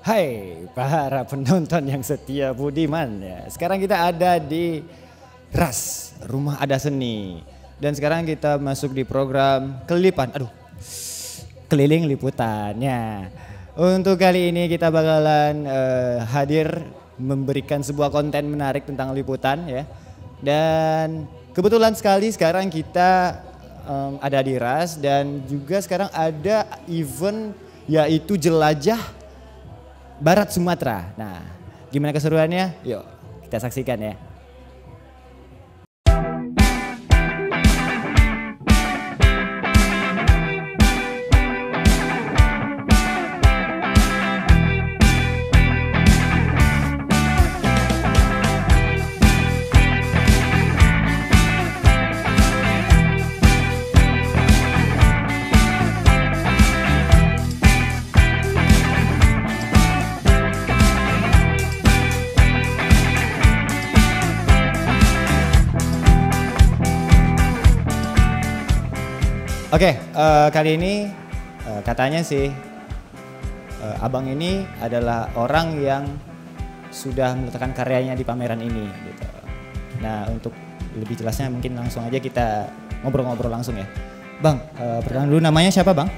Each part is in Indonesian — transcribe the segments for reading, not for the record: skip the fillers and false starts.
Hai para penonton yang setia budiman ya. Sekarang kita ada di RAS, Rumah Ada Seni. Dan sekarang kita masuk di program Keliling Liputannya. Untuk kali ini kita bakalan hadir memberikan sebuah konten menarik tentang liputan ya. Dan kebetulan sekali sekarang kita ada di RAS dan juga sekarang ada event yaitu Jelajah Barat Sumatera. Nah, gimana keseruannya? Yuk kita saksikan ya. Oke, kali ini katanya sih abang ini adalah orang yang sudah meletakkan karyanya di pameran ini gitu. Nah, untuk lebih jelasnya mungkin langsung aja kita ngobrol-ngobrol langsung ya. Bang, perkenalan dulu, namanya siapa Bang?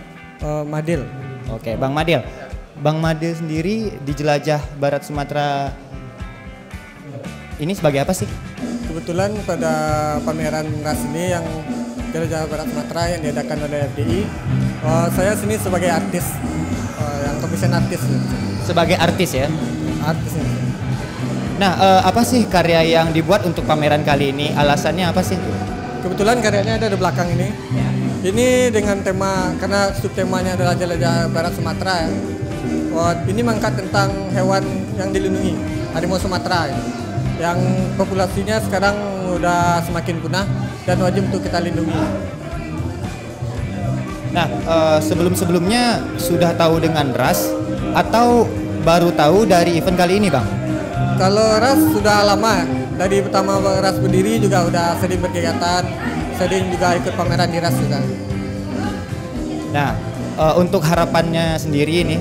Madil. Oke, Bang Madil. Bang Madil sendiri di Jelajah Barat Sumatera ini sebagai apa sih? Kebetulan pada pameran RAS ini yang Jelajah Barat Sumatera yang diadakan oleh FDI, saya sini sebagai artis, yang komisen artis. Sebagai artis ya? Artis ini. Nah, apa sih karya yang dibuat untuk pameran kali ini? Alasannya apa sih? Kebetulan karyanya ada di belakang ini. Ini dengan tema, karena subtemanya adalah Jelajah Barat Sumatera. Ini mengangkat tentang hewan yang dilindungi, harimau Sumatera. Yang populasinya sekarang udah semakin punah dan wajib untuk kita lindungi. Nah, sebelum-sebelumnya sudah tahu dengan RAS atau baru tahu dari event kali ini Bang? Kalau RAS sudah lama, dari pertama RAS berdiri juga udah sering berkegiatan, sering juga ikut pameran di RAS juga. Nah, untuk harapannya sendiri ini,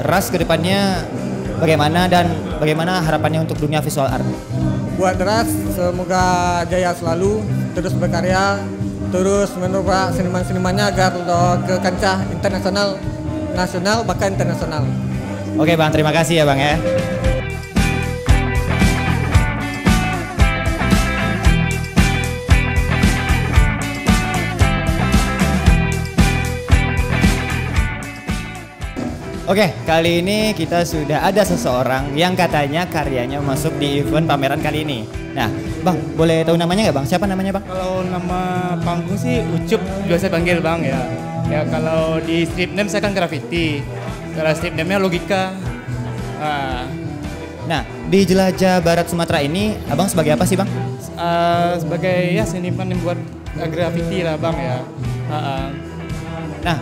RAS kedepannya bagaimana dan bagaimana harapannya untuk dunia visual art? Buat RAS semoga jaya selalu, terus berkarya, terus mencoba seniman-senimannya agar ke kancah internasional, nasional bahkan internasional. Oke Bang, terima kasih ya Bang ya. Oke, kali ini kita sudah ada seseorang yang katanya karyanya masuk di event pameran kali ini. Nah, Bang, boleh tahu namanya nggak Bang? Siapa namanya Bang? Kalau nama panggung sih Ucup, biasa panggil Bang ya. Ya kalau di strip name saya kan Graffiti. Kalau strip name-nya Logika. Nah, di Jelajah Barat Sumatera ini, Abang sebagai apa sih Bang? Sebagai ya seniman yang buat graffiti lah Bang ya. Nah,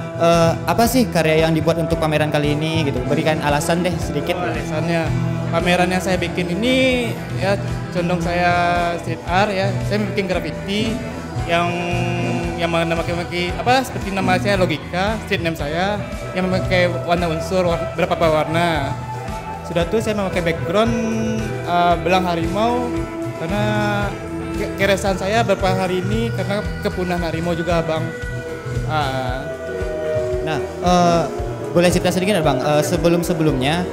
apa sih karya yang dibuat untuk pameran kali ini gitu? Berikan alasan deh sedikit. Alasannya, pameran yang saya bikin ini ya condong saya street art ya. Saya bikin graffiti yang memakai apa seperti nama saya Logika, street name saya yang memakai warna unsur berapa warna. Sudah tuh saya memakai background belang harimau karena keresahan saya beberapa hari ini karena kepunahan harimau juga Bang. Nah, boleh cerita sedikit nggak Bang, sebelum-sebelumnya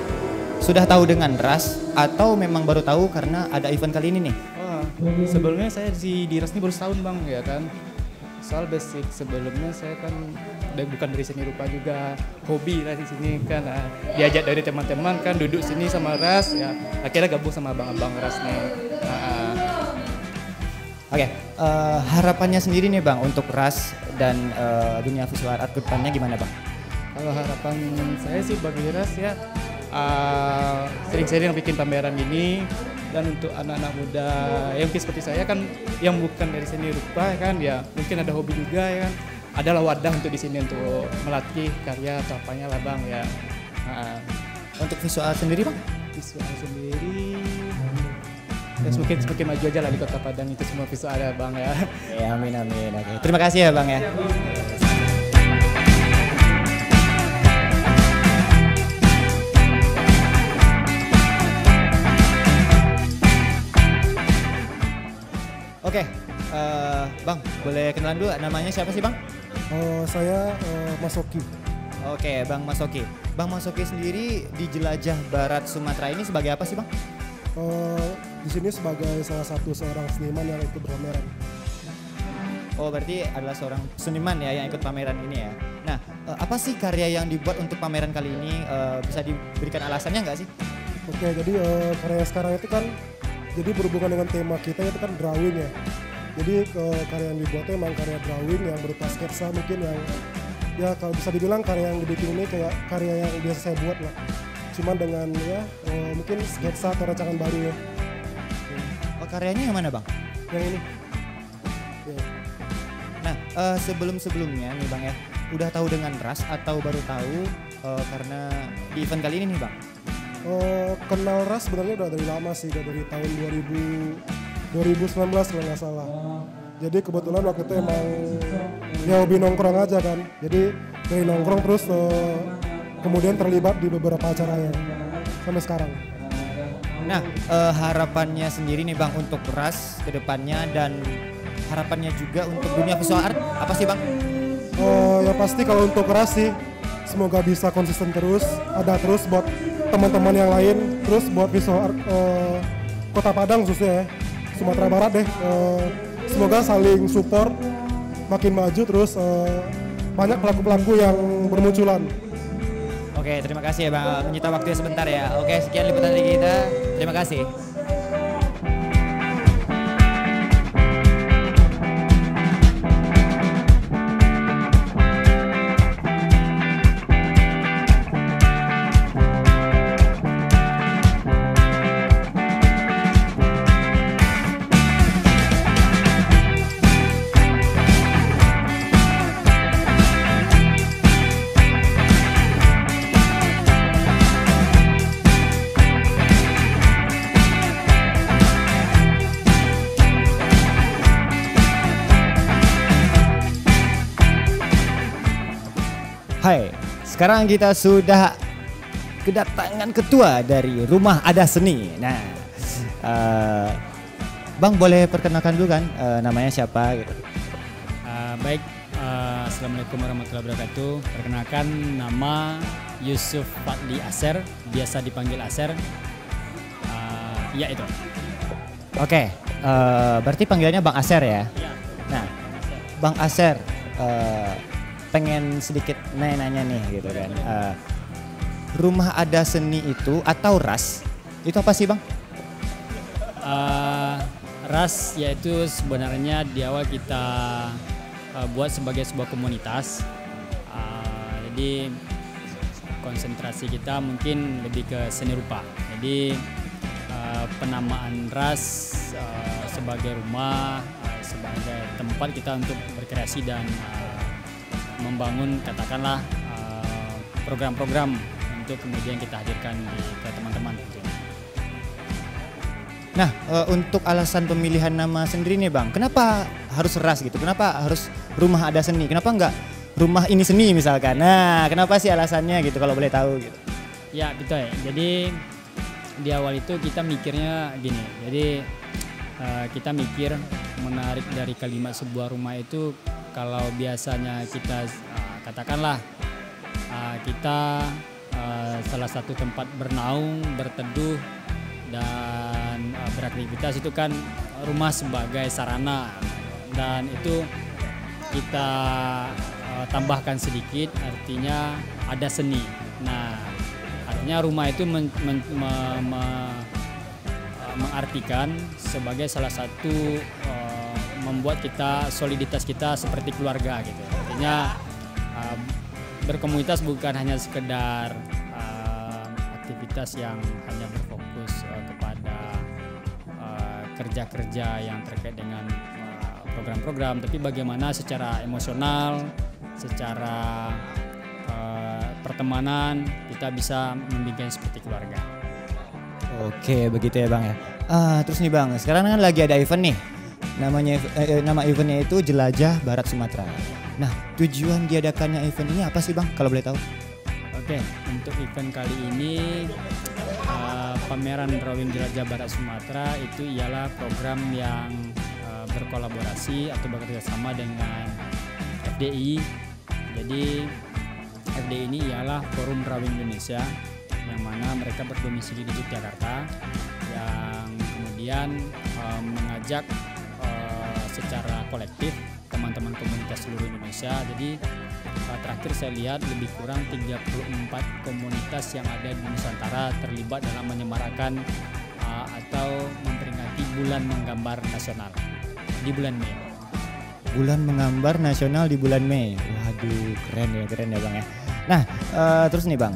sudah tahu dengan RAS atau memang baru tahu karena ada event kali ini nih? Sebelumnya saya di RAS ini baru setahun Bang ya kan. Soal basic sebelumnya saya kan bukan dari seni rupa juga, hobi lah di sini kan. Diajak dari teman-teman kan duduk sini sama RAS ya, akhirnya gabung sama abang-abang RAS nih. Oke, harapannya sendiri nih Bang untuk RAS dan dunia visual art ke depannya gimana Bang? Kalau harapan saya sih bagi RAS ya sering-sering bikin pameran ini, dan untuk anak-anak muda yang seperti saya kan yang bukan dari seni rupa kan ya mungkin ada hobi juga ya kan, adalah wadah untuk di sini untuk melatih karya atau apanya lah Bang ya. Untuk visual art sendiri Bang? Visual sendiri ya semakin maju aja lah di Kota Padang, itu semua visual ada Bang ya. Ya amin amin. Oke. Terima kasih ya Bang ya. Bang, boleh kenalan dulu namanya siapa sih Bang? Saya Mas Oki. Oke, Bang Mas Oki. Bang Mas Oki sendiri di Jelajah Barat Sumatera ini sebagai apa sih Bang? Di sini sebagai salah satu seorang seniman yang ikut pameran. Oh, berarti adalah seorang seniman ya yang ikut pameran ini ya. Nah, apa sih karya yang dibuat untuk pameran kali ini? Bisa diberikan alasannya nggak sih? Oke, jadi karya sekarang itu kan jadi berhubungan dengan tema kita itu kan drawing ya. Jadi karya yang dibuatnya memang karya drawing yang berupa sketsa mungkin yang ya kalau bisa dibilang karya yang dibikin ini kayak karya yang biasa saya buat lah. Cuman dengan ya mungkin sketsa atau rancangan baru ya. Oh, karyanya yang mana Bang? Yang ini. Ya. Nah, sebelum-sebelumnya nih Bang ya, udah tahu dengan RAS atau baru tahu karena di event kali ini nih Bang? Kenal RAS sebenarnya udah dari lama sih, udah dari tahun 2019 kalau nggak salah. Jadi kebetulan waktu itu emang ya hobi nongkrong aja kan. Jadi dari nongkrong terus kemudian terlibat di beberapa acaranya sampai sekarang. Nah, harapannya sendiri nih Bang untuk RAS ke depannya dan harapannya juga untuk dunia visual art apa sih Bang? Ya pasti kalau untuk RAS sih semoga bisa konsisten terus, ada terus buat teman-teman yang lain, terus buat visual art Kota Padang khususnya ya, Sumatera Barat deh. Semoga saling support, makin maju terus banyak pelaku-pelaku yang bermunculan. Oke, terima kasih ya Bang, menyita waktunya sebentar ya. Oke, sekian liputan dari kita. Terima kasih. Hai, sekarang kita sudah kedatangan ketua dari Rumah Ada Seni. Nah, Bang boleh perkenalkan dulu kan namanya siapa gitu? Baik, Assalamualaikum warahmatullahi wabarakatuh. Perkenalkan nama Yusuf Fadli Aser, biasa dipanggil Aser. Ya itu. Oke, berarti panggilannya Bang Aser ya? Ya. Nah, Bang Aser, pengen sedikit nanya-nanya nih gitu kan. Rumah Ada Seni itu atau RAS itu apa sih Bang? RAS yaitu sebenarnya di awal kita buat sebagai sebuah komunitas. Jadi konsentrasi kita mungkin lebih ke seni rupa. Jadi penamaan RAS sebagai rumah, sebagai tempat kita untuk berkreasi dan membangun katakanlah program-program untuk kemudian kita hadirkan ke teman-teman tentunya. Nah, untuk alasan pemilihan nama sendiri nih Bang, kenapa harus RAS gitu? Kenapa harus Rumah Ada Seni? Kenapa enggak Rumah Ini Seni misalkan? Nah, kenapa sih alasannya gitu kalau boleh tahu gitu? Ya betul ya, jadi di awal itu kita mikirnya gini, jadi kita mikir menarik dari kalimat sebuah rumah itu kalau biasanya kita katakanlah kita salah satu tempat bernaung, berteduh dan beraktivitas itu kan rumah sebagai sarana, dan itu kita tambahkan sedikit artinya ada seni. Nah, artinya rumah itu mengartikan sebagai salah satu membuat kita soliditas kita seperti keluarga gitu. Artinya berkomunitas bukan hanya sekedar aktivitas yang hanya berfokus kepada kerja-kerja yang terkait dengan program-program, tapi bagaimana secara emosional, secara pertemanan kita bisa membuat seperti keluarga. Oke, begitu ya Bang ya. Terus nih Bang, sekarang kan lagi ada event nih. Nama eventnya itu Jelajah Barat Sumatera. Nah, tujuan diadakannya event ini apa sih Bang kalau boleh tahu? Oke, untuk event kali ini pameran drawing Jelajah Barat Sumatera itu ialah program yang berkolaborasi atau bekerja sama dengan FDI. Jadi FDI ini ialah Forum Drawing Indonesia, yang mana mereka berdomisili di Yogyakarta, yang kemudian mengajak secara kolektif teman-teman komunitas seluruh Indonesia. Jadi terakhir saya lihat lebih kurang 34 komunitas yang ada di Nusantara terlibat dalam menyemarakan atau memperingati Bulan Menggambar Nasional di bulan Mei. Bulan Menggambar Nasional di bulan Mei. Waduh, keren ya Bang ya. Nah, terus nih Bang,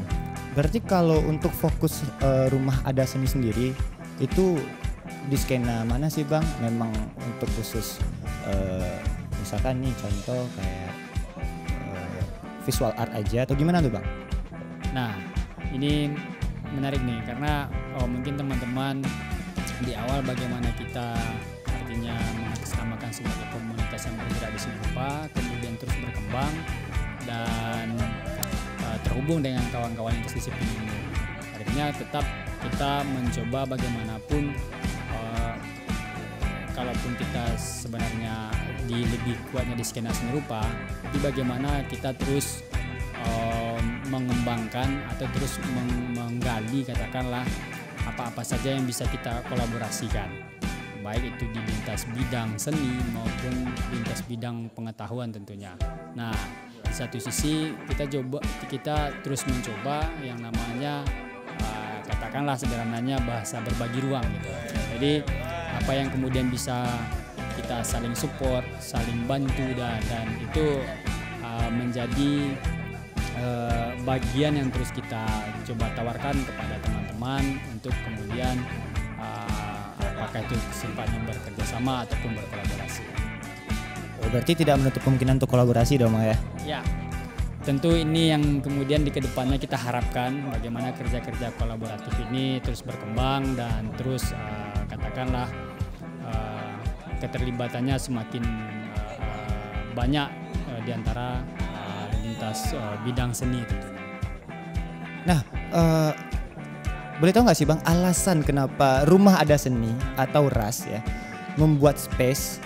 berarti kalau untuk fokus Rumah Ada Seni sendiri itu di skena mana sih Bang? Memang untuk khusus misalkan nih contoh kayak visual art aja atau gimana tuh Bang? Nah, ini menarik nih karena mungkin teman-teman di awal bagaimana kita artinya mengatasnamakan sebagai komunitas yang bergerak di seni rupa, kemudian terus berkembang dan terhubung dengan kawan-kawan yang disiplin ini. Artinya tetap kita mencoba bagaimanapun kalaupun kita sebenarnya lebih kuatnya di skena seni rupa, di bagaimana kita terus mengembangkan atau terus menggali katakanlah apa-apa saja yang bisa kita kolaborasikan, baik itu di lintas bidang seni maupun lintas bidang pengetahuan tentunya. Nah, di satu sisi kita terus mencoba yang namanya katakanlah sederhananya bahasa berbagi ruang gitu. Jadi apa yang kemudian bisa kita saling support, saling bantu dan itu menjadi bagian yang terus kita coba tawarkan kepada teman-teman untuk kemudian apakah itu sifatnya bekerja sama ataupun berkolaborasi. Oh, berarti tidak menutup kemungkinan untuk kolaborasi dong Bang ya? Ya, tentu ini yang kemudian di kedepannya kita harapkan bagaimana kerja-kerja kolaboratif ini terus berkembang dan terus katakanlah keterlibatannya semakin banyak di antara lintas bidang seni tentunya. Nah, boleh tahu nggak sih Bang alasan kenapa Rumah Ada Seni atau RAS ya membuat space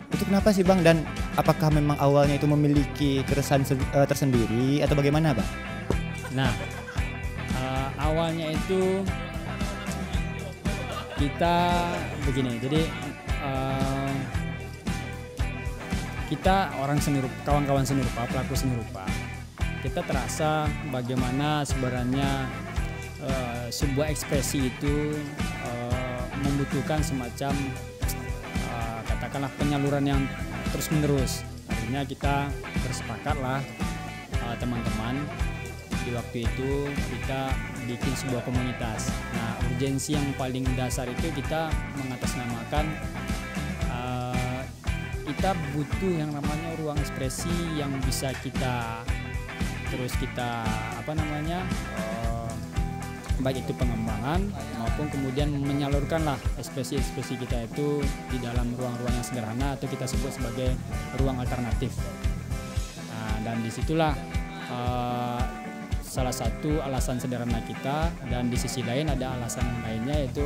itu kenapa sih Bang, dan apakah memang awalnya itu memiliki keresahan tersendiri atau bagaimana Bang? Nah, awalnya itu kita begini, jadi kita orang seni rupa, kawan-kawan seni rupa, pelaku seni rupa, kita terasa bagaimana sebenarnya sebuah ekspresi itu membutuhkan semacam katakanlah penyaluran yang terus menerus. Akhirnya kita bersepakatlah teman-teman di waktu itu kita bikin sebuah komunitas. Nah, urgensi yang paling dasar itu kita mengatasnamakan kita butuh yang namanya ruang ekspresi yang bisa kita terus kita baik itu pengembangan maupun kemudian menyalurkanlah ekspresi-ekspresi kita itu di dalam ruang-ruang yang sederhana atau kita sebut sebagai ruang alternatif. Nah, dan disitulah salah satu alasan sederhana kita, dan di sisi lain ada alasan lainnya yaitu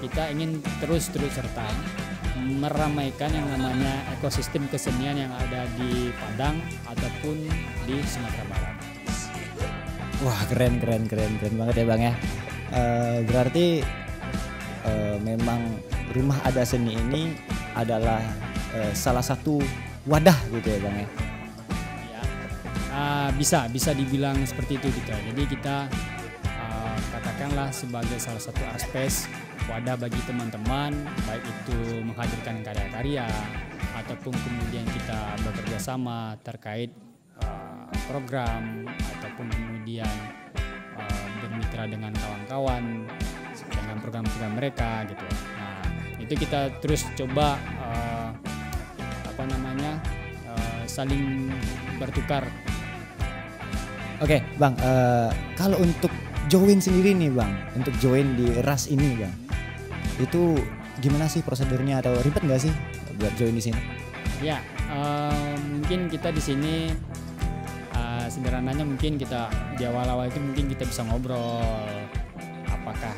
kita ingin terus serta meramaikan yang namanya ekosistem kesenian yang ada di Padang ataupun di Sumatera Barat. Wah, keren banget ya Bang ya. Berarti memang Rumah Ada Seni ini adalah salah satu wadah gitu ya Bang ya. Ya, bisa dibilang seperti itu gitu. Jadi kita katakanlah sebagai salah satu art space, wadah bagi teman-teman, baik itu menghadirkan karya-karya ataupun kemudian kita bekerja sama terkait program ataupun kemudian bermitra dengan kawan-kawan dengan program-program mereka gitu. Nah, itu kita terus coba saling bertukar. Oke, Bang, kalau untuk join sendiri nih Bang, untuk join di RAS ini Bang, itu gimana sih prosedurnya atau ribet nggak sih buat join di sini? Ya, mungkin kita di sini sederhananya mungkin kita di awal-awal itu mungkin kita bisa ngobrol apakah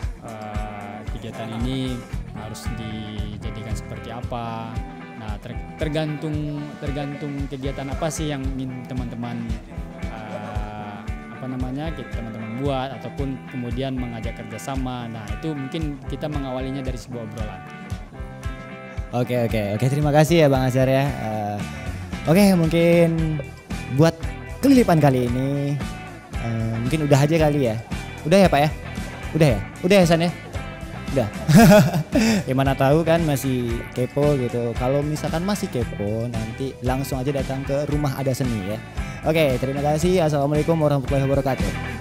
kegiatan ini harus dijadikan seperti apa. Nah, tergantung kegiatan apa sih yang ingin teman-teman teman-teman buat ataupun kemudian mengajak kerjasama. Nah itu mungkin kita mengawalinya dari sebuah obrolan. Oke, terima kasih ya Bang Azhar ya. Oke, mungkin buat kelilipan kali ini mungkin udah aja kali ya. Udah ya Pak ya? Udah ya San ya? Udah. Ya mana tahu kan masih kepo gitu. Kalau misalkan masih kepo nanti langsung aja datang ke Rumah Ada Seni ya. Oke, terima kasih. Assalamualaikum warahmatullahi wabarakatuh.